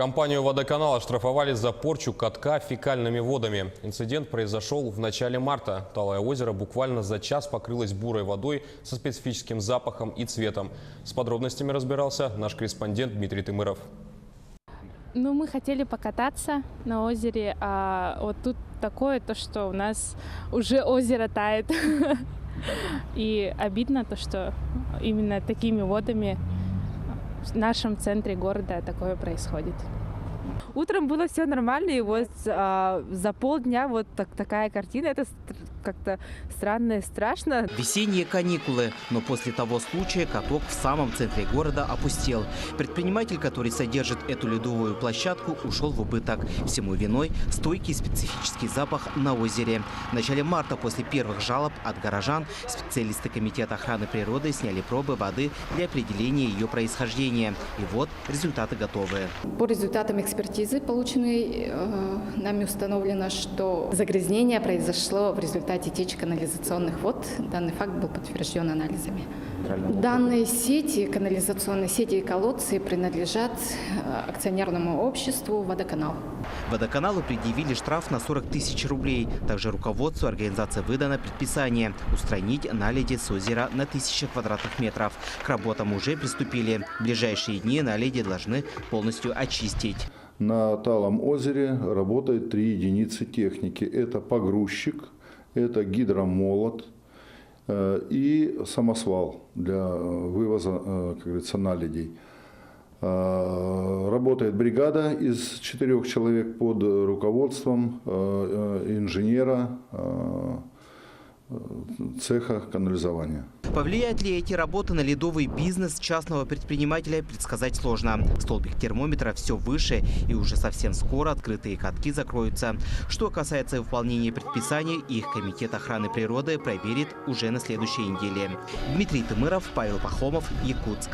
Компанию «Водоканал» оштрафовали за порчу катка фекальными водами. Инцидент произошел в начале марта. Талое озеро буквально за час покрылось бурой водой со специфическим запахом и цветом. С подробностями разбирался наш корреспондент Дмитрий Тымыров. Мы хотели покататься на озере, а вот тут такое, то что у нас уже озеро тает. И обидно то, что именно такими водами в нашем центре города такое происходит. Утром было все нормально, и вот за полдня вот такая картина. Это как-то странно и страшно. Весенние каникулы, но после того случая каток в самом центре города опустел. Предприниматель, который содержит эту ледовую площадку, ушел в убыток. Всему виной стойкий специфический запах на озере. В начале марта после первых жалоб от горожан специалисты Комитета охраны природы сняли пробы воды для определения ее происхождения. И вот результаты готовы. По результатам экспертизы, полученной, нами установлено, что загрязнение произошло в результате течи канализационных вод. Данный факт был подтвержден анализами. Данные сети, канализационные сети и колодцы принадлежат акционерному обществу «Водоканал». Водоканалу предъявили штраф на 40 тысяч рублей. Также руководству организации выдано предписание устранить наледи с озера на 1000 квадратных метров. К работам уже приступили. В ближайшие дни наледи должны полностью очистить. На Талом озере работает 3 единицы техники. Это погрузчик, это гидромолот и самосвал для вывоза, как говорится, наледей. Работает бригада из 4 человек под руководством инженера цеха канализования. Повлияют ли эти работы на ледовый бизнес частного предпринимателя, предсказать сложно. Столбик термометра все выше, и уже совсем скоро открытые катки закроются. Что касается выполнения предписаний, их Комитет охраны природы проверит уже на следующей неделе. Дмитрий Тымыров, Павел Пахомов, Якутск.